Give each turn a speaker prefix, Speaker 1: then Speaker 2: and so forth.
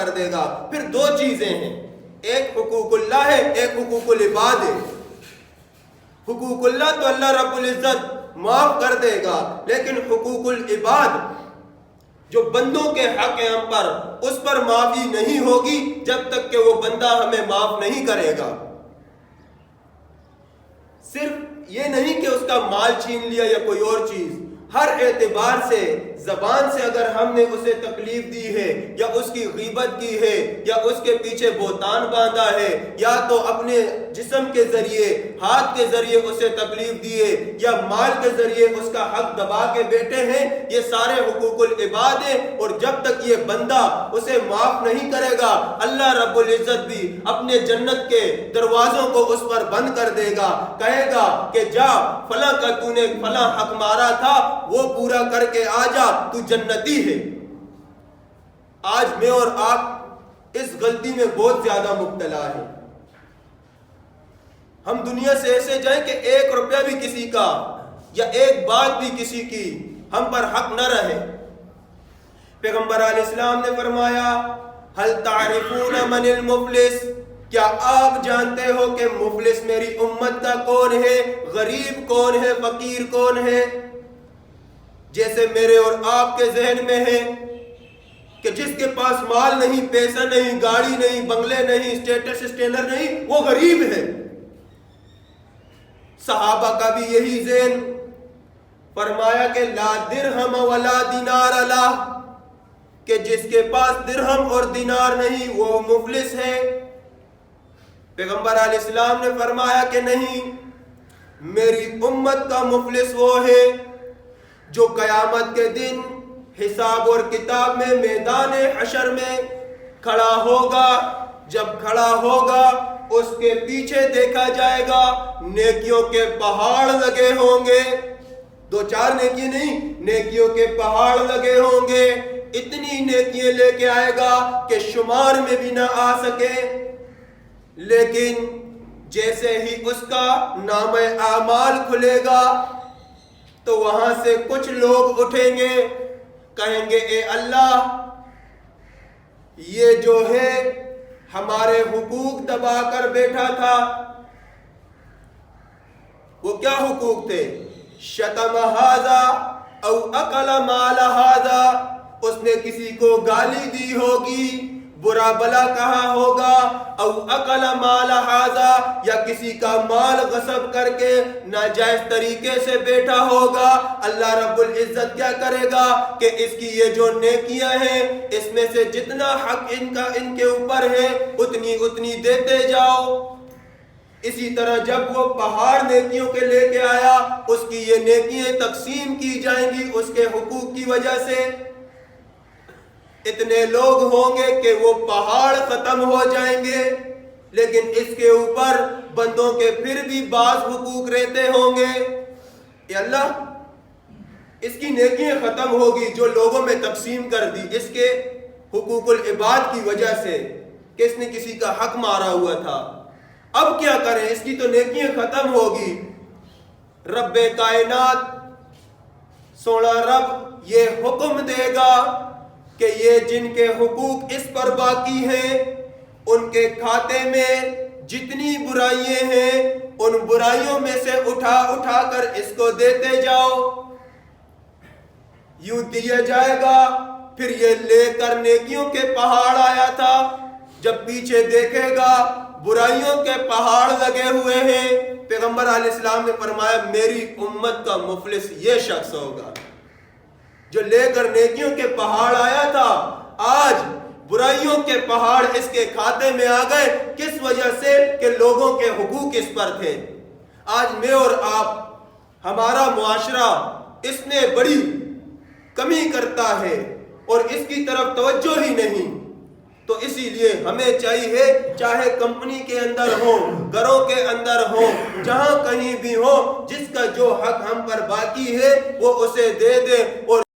Speaker 1: کر دے گا۔ پھر دو چیزیں ہیں، ایک حقوق اللہ ہے، ایک حقوق العباد ہے۔ حقوق اللہ تو اللہ رب العزت معاف کر دے گا، لیکن حقوق العباد جو بندوں کے حق ہیں ہم پر، اس پر معافی نہیں ہوگی جب تک کہ وہ بندہ ہمیں معاف نہیں کرے گا۔ صرف یہ نہیں کہ اس کا مال چھین لیا یا کوئی اور چیز، ہر اعتبار سے، زبان سے اگر ہم نے اسے تکلیف دی ہے یا اس کی غیبت کی ہے یا اس کے پیچھے بہتان باندھا ہے یا تو اپنے جسم کے ذریعے، ہاتھ کے ذریعے اسے تکلیف دیے یا مال کے ذریعے اس کا حق دبا کے بیٹھے ہیں، یہ سارے حقوق العباد ہیں۔ اور جب تک یہ بندہ اسے معاف نہیں کرے گا، اللہ رب العزت بھی اپنے جنت کے دروازوں کو اس پر بند کر دے گا، کہے گا کہ جا فلاں کا تو نے فلاں حق مارا تھا وہ پورا کر کے آ جا، تو جنتی ہے۔ آج میں اور آپ اس غلطی میں بہت زیادہ مبتلا ہیں۔ ہم دنیا سے ایسے جائیں کہ 1 روپیہ بھی کسی کا یا ایک بات بھی کسی کی ہم پر حق نہ رہے۔ پیغمبر علیہ السلام نے فرمایا هل تعرفون من المفلس، کیا آپ جانتے ہو کہ مفلس میری امت کا کون ہے، غریب کون ہے، فقیر کون ہے؟ جیسے میرے اور آپ کے ذہن میں ہے کہ جس کے پاس مال نہیں، پیسہ نہیں، گاڑی نہیں، بنگلے نہیں، اسٹیٹس اسٹینڈر نہیں، وہ غریب ہے۔ صحابہ کا بھی یہی ذہن، فرمایا کہ لا درہم ولا دینار لا، کہ جس کے پاس درہم اور دینار نہیں وہ مفلس ہے۔ پیغمبر علیہ السلام نے فرمایا کہ نہیں، میری امت کا مفلس وہ ہے جو قیامت کے دن حساب اور کتاب میں میدان حشر میں کھڑا ہوگا۔ جب کھڑا ہوگا اس کے پیچھے دیکھا جائے گا نیکیوں کے پہاڑ لگے ہوں گے، 2-4 نیکی نہیں، نیکیوں کے پہاڑ لگے ہوں گے۔ اتنی نیکیاں لے کے آئے گا کہ شمار میں بھی نہ آ سکے، لیکن جیسے ہی اس کا نام اعمال کھلے گا تو وہاں سے کچھ لوگ اٹھیں گے، کہیں گے اے اللہ، یہ جو ہے ہمارے حقوق دبا کر بیٹھا تھا۔ وہ کیا حقوق تھے؟ شتم ھذا او اکل مال ھذا، اس نے کسی کو گالی دی ہوگی، برا بلا کہا ہوگا، او اکل مال ھذا، یا کسی کا مال غصب کر کے ناجائز طریقے سے بیٹھا ہوگا۔ اللہ رب العزت کیا کرے گا کہ اس کی یہ جو نیکیاں ہیں اس میں سے جتنا حق ان کے اوپر ہے اتنی دیتے جاؤ۔ اسی طرح جب وہ پہاڑ نیکیوں کے لے کے آیا، اس کی یہ نیکیاں تقسیم کی جائیں گی اس کے حقوق کی وجہ سے۔ اتنے لوگ ہوں گے کہ وہ پہاڑ ختم ہو جائیں گے، لیکن اس کے اوپر بندوں کے پھر بھی بعض حقوق رہتے ہوں گے۔ اے اللہ، اس کی نیکیاں ختم ہوگی جو لوگوں میں تقسیم کر دی اس کے حقوق العباد کی وجہ سے کہ اس نے کسی کا حق مارا ہوا تھا۔ اب کیا کریں؟ اس کی تو نیکیاں ختم ہوگی۔ رب کائنات سونا رب یہ حکم دے گا کہ یہ جن کے حقوق اس پر باقی ہیں ان کے کھاتے میں جتنی برائیاں ہیں ان برائیوں میں سے اٹھا اٹھا کر اس کو دیتے جاؤ۔ یوں دیا جائے گا۔ پھر یہ لے کر نیکیوں کے پہاڑ آیا تھا، جب پیچھے دیکھے گا برائیوں کے پہاڑ لگے ہوئے ہیں۔ پیغمبر علیہ السلام نے فرمایا میری امت کا مفلس یہ شخص ہوگا جو لے کر نیکیوں کے پہاڑ آیا تھا، آج برائیوں کے پہاڑ اس کے کھاتے میں آ گئے۔ کس وجہ سے؟ کہ لوگوں کے حقوق اس پر تھے۔ آج میں اور آپ، ہمارا معاشرہ اس میں بڑی کمی کرتا ہے اور اس کی طرف توجہ ہی نہیں۔ تو اسی لیے ہمیں چاہیے، چاہے کمپنی کے اندر ہو، گھروں کے اندر ہو، جہاں کہیں بھی ہو، جس کا جو حق ہم پر باقی ہے وہ اسے دے دے اور